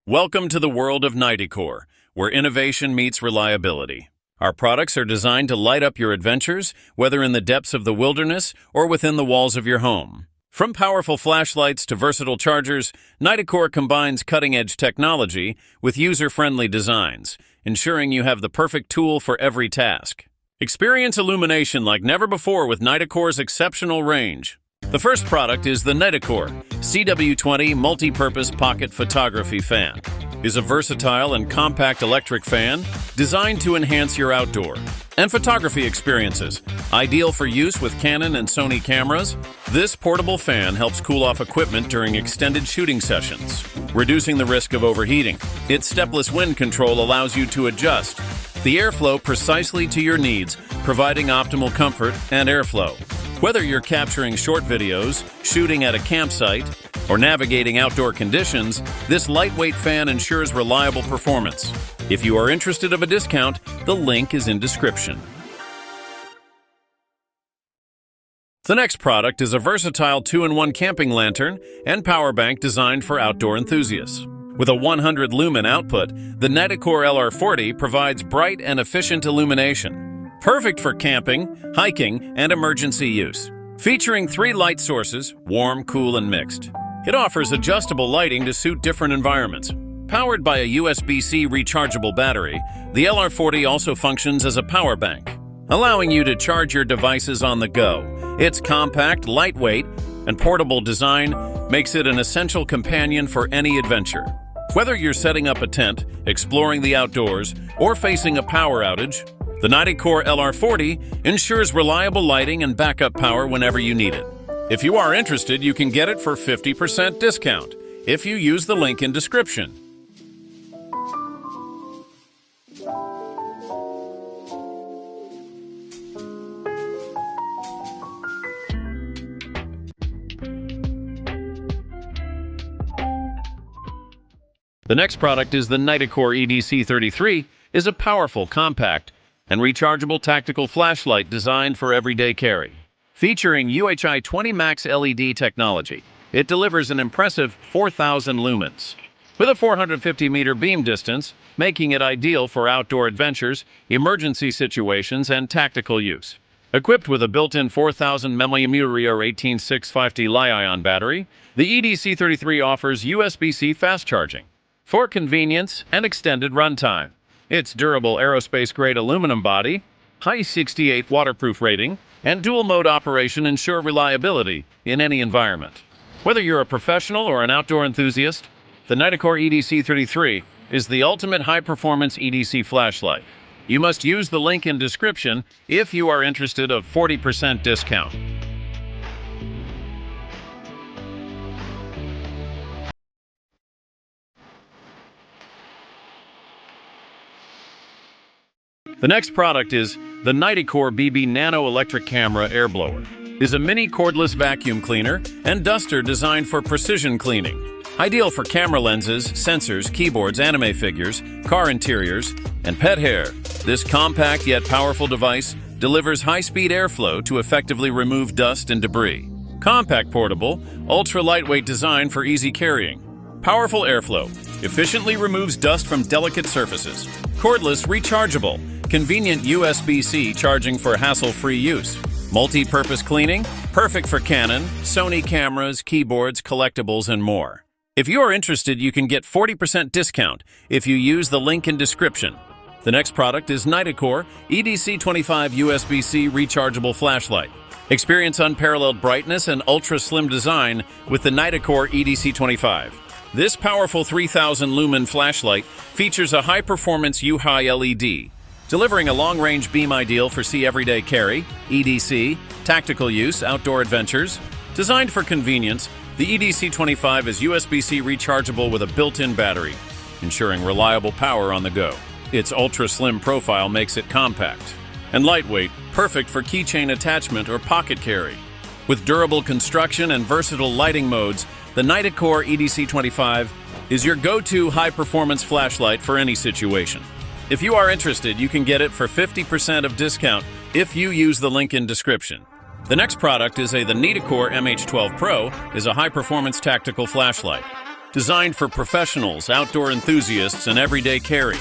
Welcome to the world of Nitecore, where innovation meets reliability. Our products are designed to light up your adventures, whether in the depths of the wilderness or within the walls of your home. From powerful flashlights to versatile chargers, Nitecore combines cutting-edge technology with user-friendly designs, ensuring you have the perfect tool for every task. Experience illumination like never before with Nitecore's exceptional range. The first product is the Nitecore CW20 Multipurpose Pocket Photography Fan. It is a versatile and compact electric fan designed to enhance your outdoor and photography experiences. Ideal for use with Canon and Sony cameras, this portable fan helps cool off equipment during extended shooting sessions, reducing the risk of overheating. Its stepless wind control allows you to adjust the airflow precisely to your needs, providing optimal comfort and airflow. Whether you're capturing short videos, shooting at a campsite, or navigating outdoor conditions, this lightweight fan ensures reliable performance. If you are interested in a discount, the link is in description. The next product is a versatile 2-in-1 camping lantern and power bank designed for outdoor enthusiasts. With a 100 lumen output, the Nitecore LR40 provides bright and efficient illumination. Perfect for camping, hiking, and emergency use. Featuring 3 light sources, warm, cool, and mixed. It offers adjustable lighting to suit different environments. Powered by a USB-C rechargeable battery, the LR40 also functions as a power bank, allowing you to charge your devices on the go. Its compact, lightweight, and portable design makes it an essential companion for any adventure. Whether you're setting up a tent, exploring the outdoors, or facing a power outage, the Nitecore LR40 ensures reliable lighting and backup power whenever you need it. If you are interested, you can get it for 50% discount if you use the link in description. The next product is the Nitecore EDC33, is a powerful, compact, and rechargeable tactical flashlight designed for everyday carry. Featuring UHI 20 Max LED technology, it delivers an impressive 4,000 lumens, with a 450-meter beam distance, making it ideal for outdoor adventures, emergency situations, and tactical use. Equipped with a built-in 4,000 mAh or 18650 Li-ion battery, the EDC33 offers USB-C fast charging for convenience and extended runtime. Its durable aerospace-grade aluminum body, high 68 waterproof rating, and dual-mode operation ensure reliability in any environment. Whether you're a professional or an outdoor enthusiast, the Nitecore EDC33 is the ultimate high-performance EDC flashlight. You must use the link in description if you are interested of 40% discount. The next product is the Nitecore BB Nano Electric Camera Air Blower. It is a mini cordless vacuum cleaner and duster designed for precision cleaning. Ideal for camera lenses, sensors, keyboards, anime figures, car interiors, and pet hair. This compact yet powerful device delivers high-speed airflow to effectively remove dust and debris. Compact portable, ultra-lightweight design for easy carrying. Powerful airflow efficiently removes dust from delicate surfaces. Cordless, rechargeable, convenient USB-C charging for hassle-free use. Multi-purpose cleaning, perfect for Canon, Sony cameras, keyboards, collectibles, and more. If you are interested, you can get 40% discount if you use the link in description. The next product is Nitecore EDC25 USB-C rechargeable flashlight. Experience unparalleled brightness and ultra-slim design with the Nitecore EDC25. This powerful 3,000 lumen flashlight features a high-performance UHI LED, delivering a long-range beam ideal for everyday carry, EDC, tactical use, outdoor adventures. Designed for convenience, the EDC25 is USB-C rechargeable with a built-in battery, ensuring reliable power on the go. Its ultra-slim profile makes it compact and lightweight, perfect for keychain attachment or pocket carry. With durable construction and versatile lighting modes, the Nitecore EDC25 is your go-to high-performance flashlight for any situation. If you are interested, you can get it for 50% of discount if you use the link in description. The next product is the Nitecore MH12 Pro is a high-performance tactical flashlight. designed for professionals, outdoor enthusiasts, and everyday carry.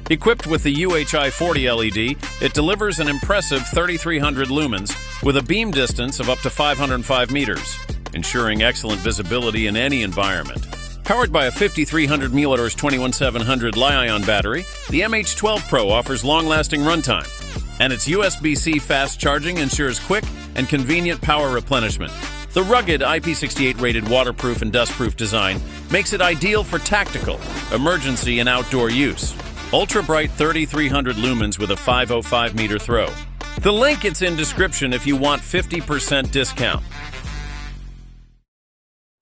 Equipped with the UHI 40 LED, it delivers an impressive 3,300 lumens with a beam distance of up to 505 meters, ensuring excellent visibility in any environment. Powered by a 5,300 mAh 21700 Li-ion battery, the MH12 Pro offers long-lasting runtime, and its USB-C fast charging ensures quick and convenient power replenishment. The rugged IP68-rated waterproof and dustproof design makes it ideal for tactical, emergency, and outdoor use. Ultra-bright 3,300 lumens with a 505-meter throw. The link is in description if you want 50% discount.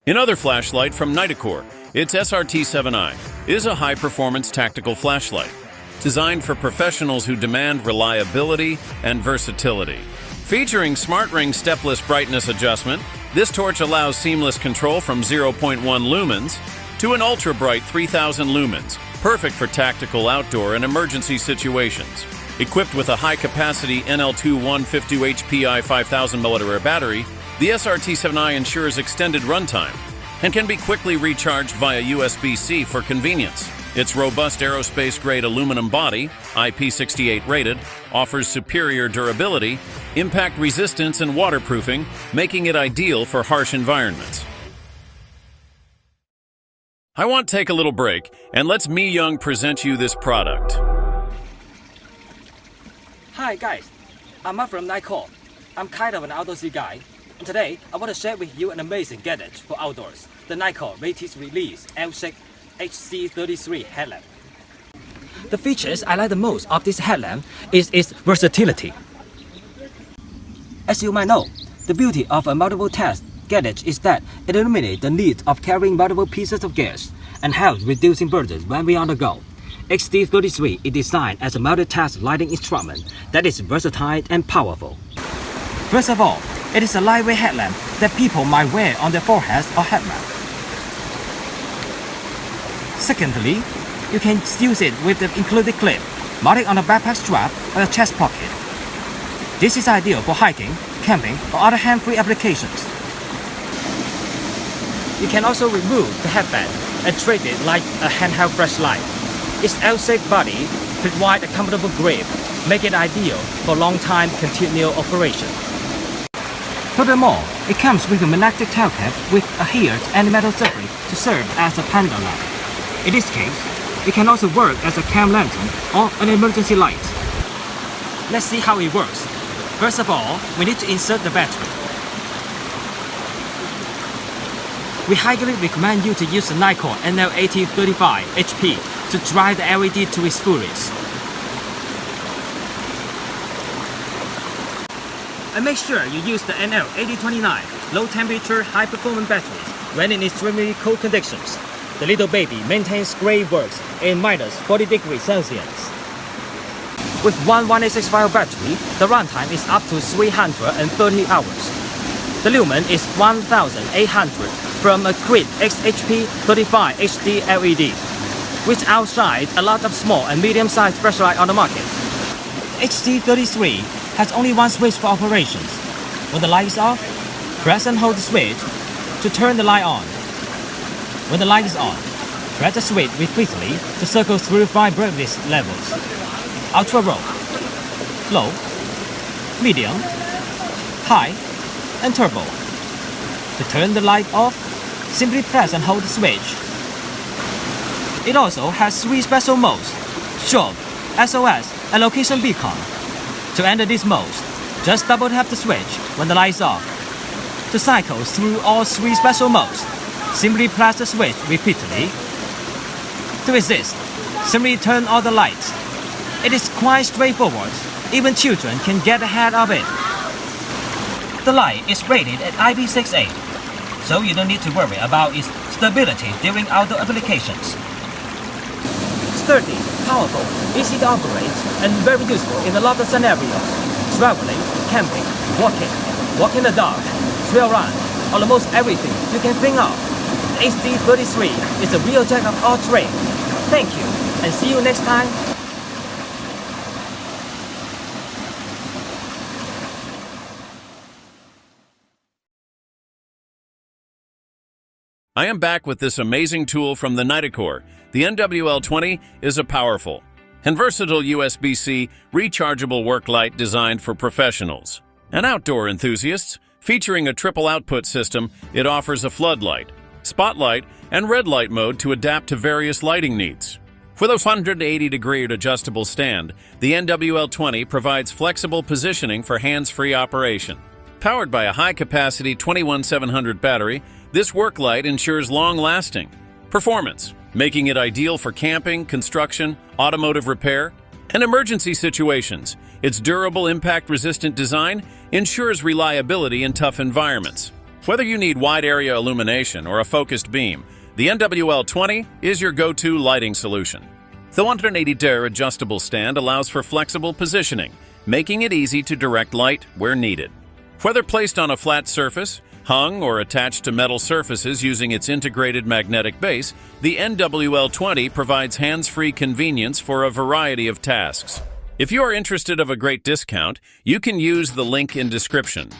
Another flashlight from Nitecore, its SRT7i, is a high-performance tactical flashlight, designed for professionals who demand reliability and versatility. Featuring SmartRing stepless brightness adjustment, this torch allows seamless control from 0.1 lumens to an ultra-bright 3,000 lumens, perfect for tactical, outdoor, and emergency situations. Equipped with a high-capacity NL2 152 HPI 5,000 mAh battery, the SRT7i ensures extended runtime and can be quickly recharged via USB-C for convenience. Its robust aerospace-grade aluminum body, IP68 rated, offers superior durability, impact resistance, and waterproofing, making it ideal for harsh environments. I want to take a little break, and let's Mi Young present you this product. Hi guys, I'm Mark from Nitecore. I'm kind of an outdoorsy guy, and today I want to share with you an amazing gadget for outdoors, the Nitecore latest release L6 HC33 headlamp. The features I like the most of this headlamp is its versatility. As you might know, the beauty of a multiple task gadget is that it eliminates the need of carrying multiple pieces of gear and helps reducing burdens when we are on the go. HC33 is designed as a multitask lighting instrument that is versatile and powerful. First of all, it is a lightweight headlamp that people might wear on their foreheads or headlamp. Secondly, you can use it with the included clip, mounted on a backpack strap or a chest pocket. This is ideal for hiking, camping, or other hand-free applications. You can also remove the headband and treat it like a handheld flashlight. Its L-shaped body provides a comfortable grip, making it ideal for long-time continual operation. Furthermore, it comes with a magnetic tail cap with adhered and metal surface to serve as a pendant lamp. In this case, it can also work as a cam lantern or an emergency light. Let's see how it works. First of all, we need to insert the battery. We highly recommend you to use the Nitecore NL8035 HP to drive the LED to its fullest. And make sure you use the NL8029 low temperature high performance batteries when in extremely cold conditions. The little baby maintains great works in minus 40 degrees Celsius. With one 1865 battery, the runtime is up to 330 hours. The lumen is 1800 from a Grid XHP 35 HD LED, which outshines a lot of small and medium-sized flashlights on the market. HC33 has only one switch for operations. When the light is off, press and hold the switch to turn the light on. When the light is on, press the switch repeatedly to cycle through 5 brightness levels: ultra low, medium, high, and turbo. To turn the light off, simply press and hold the switch. It also has 3 special modes: short, SOS, and location beacon. To enter these modes, just double tap the switch when the light is off. To cycle through all 3 special modes, simply press the switch repeatedly. To resist, simply turn on the lights. It is quite straightforward. Even children can get ahead of it. The light is rated at IP68, so you don't need to worry about its stability during outdoor applications. Sturdy, powerful, easy to operate, and very useful in a lot of scenarios: traveling, camping, walking in the dark, trail run, almost everything you can think of. The HC33 is a real jack of all trades. Thank you, and see you next time. I am back with this amazing tool from the Nitecore. The NWL20 is a powerful and versatile USB-C rechargeable work light designed for professionals and outdoor enthusiasts. Featuring a triple output system, it offers a floodlight, spotlight, and red light mode to adapt to various lighting needs. With a 180-degree adjustable stand, the NWL20 provides flexible positioning for hands-free operation. Powered by a high-capacity 21700 battery, this work light ensures long-lasting performance, making it ideal for camping, construction, automotive repair, and emergency situations. Its durable, impact-resistant design ensures reliability in tough environments. Whether you need wide-area illumination or a focused beam, the NWL20 is your go-to lighting solution. The 180-degree adjustable stand allows for flexible positioning, making it easy to direct light where needed. Whether placed on a flat surface, hung, or attached to metal surfaces using its integrated magnetic base, the NWL20 provides hands-free convenience for a variety of tasks. If you are interested in a great discount, you can use the link in description.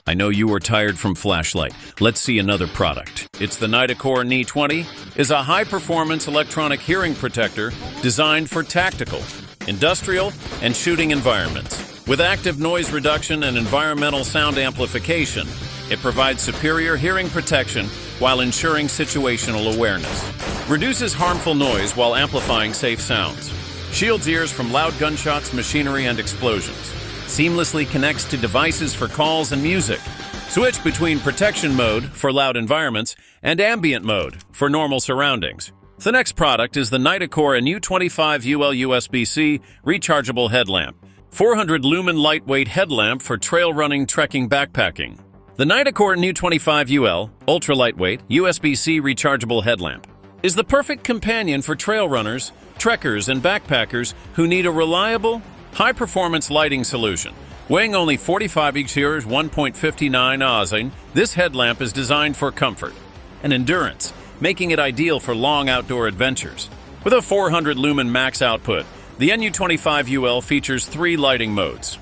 I know you are tired from flashlight. Let's see another product. It's the Nitecore Ni-20 is a high-performance electronic hearing protector designed for tactical, industrial, and shooting environments. With active noise reduction and environmental sound amplification, it provides superior hearing protection while ensuring situational awareness. Reduces harmful noise while amplifying safe sounds. Shields ears from loud gunshots, machinery, and explosions. Seamlessly connects to devices for calls and music. Switch between protection mode for loud environments and ambient mode for normal surroundings. The next product is the Nitecore NU25UL USB-C rechargeable headlamp. 400 lumen lightweight headlamp for trail running, trekking, backpacking. The Nitecore NU25UL ultra-lightweight USB-C rechargeable headlamp is the perfect companion for trail runners, trekkers, and backpackers who need a reliable, high-performance lighting solution. Weighing only 45 kg, 1.59 oz, this headlamp is designed for comfort and endurance, making it ideal for long outdoor adventures. With a 400 lumen max output, the NU25UL features 3 lighting modes.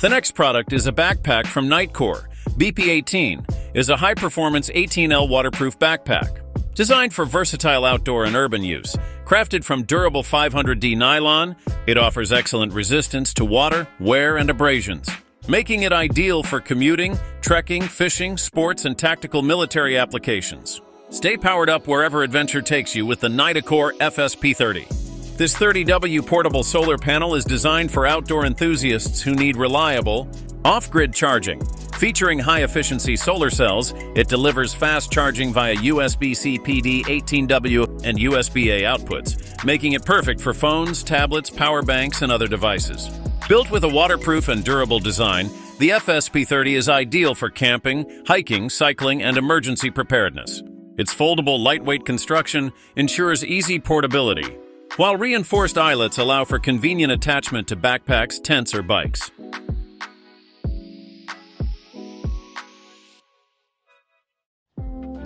The next product is a backpack from Nitecore. BP18 is a high-performance 18L waterproof backpack designed for versatile outdoor and urban use. Crafted from durable 500D nylon, it offers excellent resistance to water, wear, and abrasions, making it ideal for commuting, trekking, fishing, sports, and tactical military applications. Stay powered up wherever adventure takes you with the Nitecore FSP30. This 30W portable solar panel is designed for outdoor enthusiasts who need reliable, off-grid charging. Featuring high-efficiency solar cells, it delivers fast charging via USB-C PD 18W and USB-A outputs, making it perfect for phones, tablets, power banks, and other devices. Built with a waterproof and durable design, the FSP30 is ideal for camping, hiking, cycling, and emergency preparedness. Its foldable, lightweight construction ensures easy portability, while reinforced eyelets allow for convenient attachment to backpacks, tents, or bikes.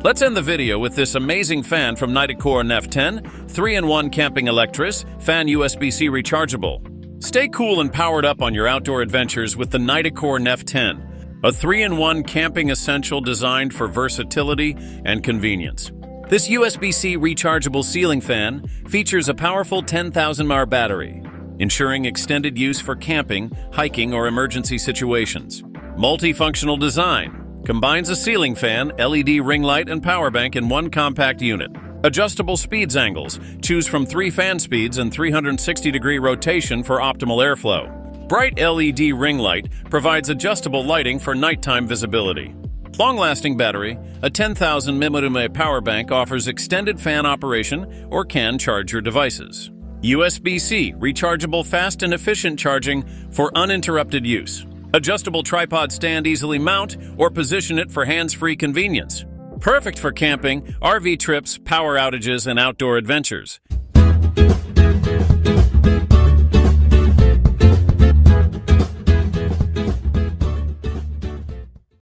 Let's end the video with this amazing fan from Nitecore NEF10, 3-in-1 camping electris, fan USB-C rechargeable. Stay cool and powered up on your outdoor adventures with the Nitecore NEF10, a 3-in-1 camping essential designed for versatility and convenience. This USB-C rechargeable ceiling fan features a powerful 10,000 mAh battery, ensuring extended use for camping, hiking, or emergency situations. Multifunctional design combines a ceiling fan, LED ring light, and power bank in one compact unit. Adjustable speeds angles. Choose from 3 fan speeds and 360-degree rotation for optimal airflow. Bright LED ring light provides adjustable lighting for nighttime visibility. Long-lasting battery. A 10,000 mAh power bank offers extended fan operation or can charge your devices. USB-C rechargeable fast and efficient charging for uninterrupted use. Adjustable tripod stand, easily mount or position it for hands-free convenience. Perfect for camping, RV trips, power outages, and outdoor adventures.